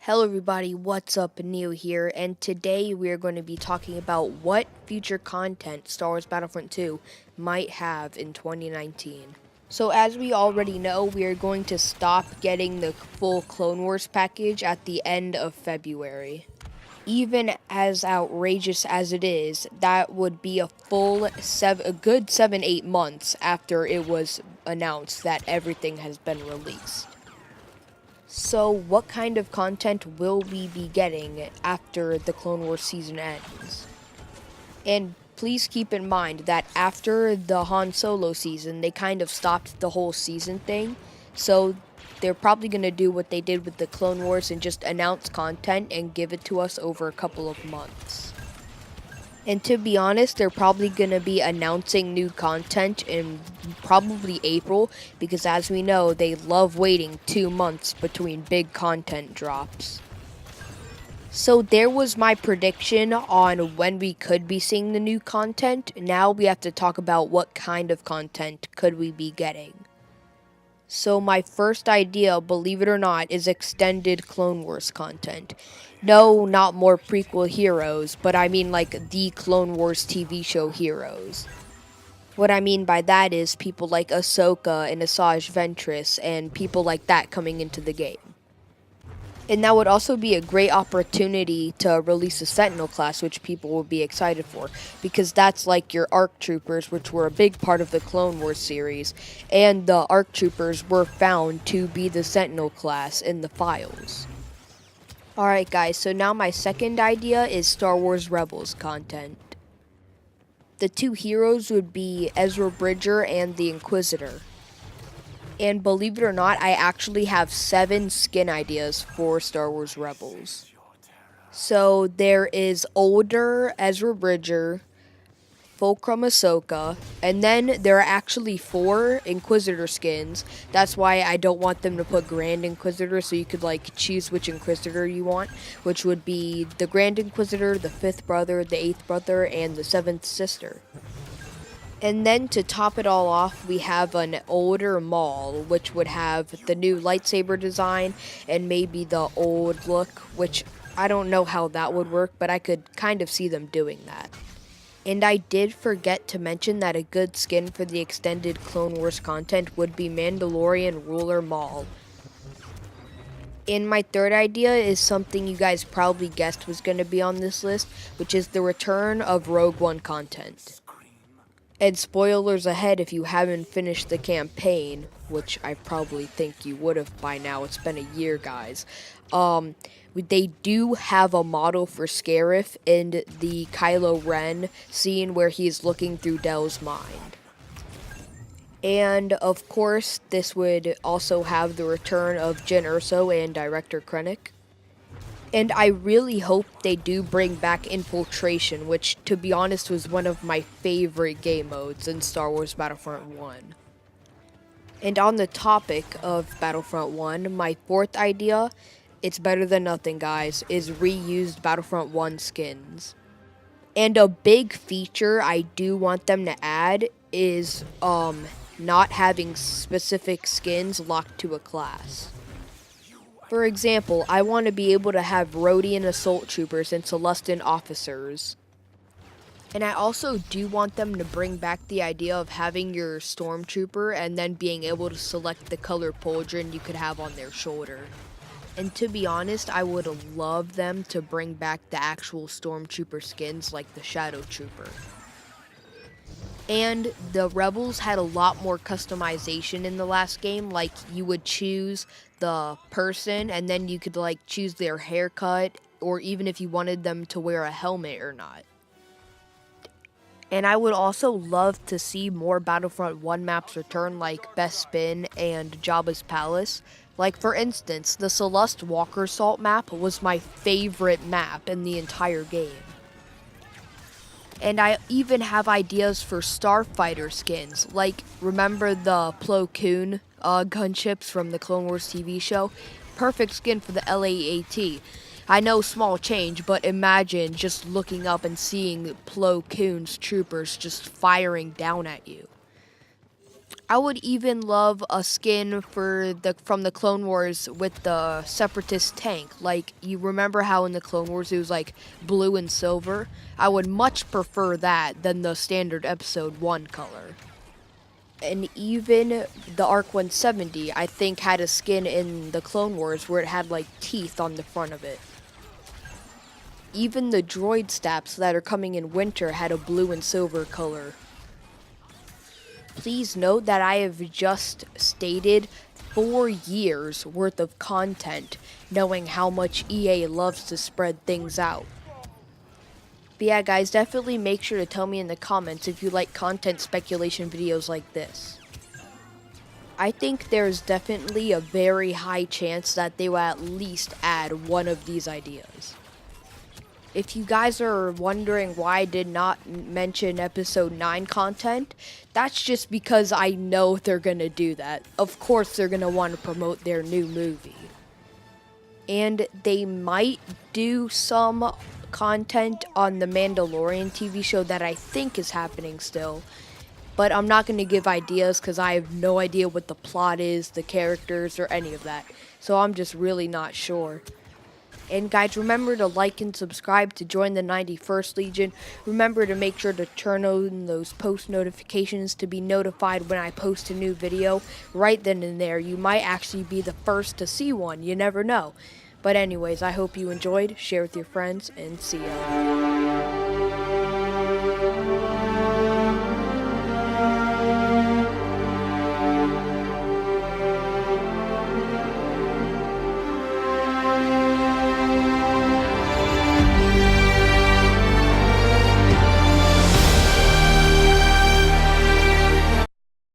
Hello everybody, what's up? Neil here, and today we are going to be talking about what future content Star Wars Battlefront 2 might have in 2019. So as we already know, we are going to stop getting the full Clone Wars package at the end of February. Even as outrageous as it is, that would be a good 7-8 months after it was announced that everything has been released. So, what kind of content will we be getting after the Clone Wars season ends? And please keep in mind that after the Han Solo season, they kind of stopped the whole season thing. So, they're probably going to do what they did with the Clone Wars and just announce content and give it to us over a couple of months. And to be honest, they're probably going to be announcing new content in probably April, because as we know, they love waiting 2 months between big content drops. So there was my prediction on when we could be seeing the new content. Now we have to talk about what kind of content could we be getting. So my first idea, believe it or not, is extended Clone Wars content. No, not more prequel heroes, but I mean like the Clone Wars TV show heroes. What I mean by that is people like Ahsoka and Asajj Ventress and people like that coming into the game. And that would also be a great opportunity to release a Sentinel class, which people will be excited for, because that's like your ARC Troopers, which were a big part of the Clone Wars series, and the ARC Troopers were found to be the Sentinel class in the files. Alright guys, so now my second idea is Star Wars Rebels content. The two heroes would be Ezra Bridger and the Inquisitor. And believe it or not, I actually have 7 skin ideas for Star Wars Rebels. So there is older Ezra Bridger, Fulcrum Ahsoka, and then there are actually 4 Inquisitor skins. That's why I don't want them to put Grand Inquisitor, so you could like choose which Inquisitor you want, which would be the Grand Inquisitor, the 5th brother, the 8th brother, and the 7th sister. And then to top it all off, we have an older Maul, which would have the new lightsaber design and maybe the old look, which I don't know how that would work, but I could kind of see them doing that. And I did forget to mention that a good skin for the extended Clone Wars content would be Mandalorian Ruler Maul. And my third idea is something you guys probably guessed was going to be on this list, which is the return of Rogue One content. And spoilers ahead if you haven't finished the campaign, which I probably think you would have by now. It's been a year, guys. They do have a model for Scarif in the Kylo Ren scene where he's looking through Del's mind. And, of course, this would also have the return of Jyn Erso and Director Krennic. And I really hope they do bring back Infiltration, which, to be honest, was one of my favorite game modes in Star Wars Battlefront 1. And on the topic of Battlefront 1, my fourth idea, it's better than nothing, guys, is reused Battlefront 1 skins. And a big feature I do want them to add is not having specific skins locked to a class. For example, I want to be able to have Rodian Assault Troopers and Celestin Officers. And I also do want them to bring back the idea of having your Stormtrooper and then being able to select the color pauldron you could have on their shoulder. And to be honest, I would love them to bring back the actual Stormtrooper skins like the Shadow Trooper. And the Rebels had a lot more customization in the last game, like you would choose the person and then you could like choose their haircut or even if you wanted them to wear a helmet or not. And I would also love to see more Battlefront 1 maps return like Bespin and Jabba's Palace. Like for instance, the Celeste Walker Salt map was my favorite map in the entire game. And I even have ideas for Starfighter skins. Like, remember the Plo Koon gunships from the Clone Wars TV show? Perfect skin for the LAAT. I know, small change, but imagine just looking up and seeing Plo Koon's troopers just firing down at you. I would even love a skin from the Clone Wars with the Separatist tank. Like, you remember how in the Clone Wars it was like blue and silver? I would much prefer that than the standard Episode 1 color. And even the ARC 170, I think, had a skin in the Clone Wars where it had like teeth on the front of it. Even the droid stabs that are coming in winter had a blue and silver color. Please note that I have just stated 4 years worth of content, knowing how much EA loves to spread things out. But yeah, guys, definitely make sure to tell me in the comments if you like content speculation videos like this. I think there's definitely a very high chance that they will at least add one of these ideas. If you guys are wondering why I did not mention Episode 9 content, that's just because I know they're going to do that. Of course, they're going to want to promote their new movie. And they might do some content on the Mandalorian TV show that I think is happening still. But I'm not going to give ideas because I have no idea what the plot is, the characters, or any of that. So I'm just really not sure. And guys, remember to like and subscribe to join the 91st Legion. Remember to make sure to turn on those post notifications to be notified when I post a new video. Right then and there, you might actually be the first to see one. You never know. But anyways, I hope you enjoyed. Share with your friends, and see ya.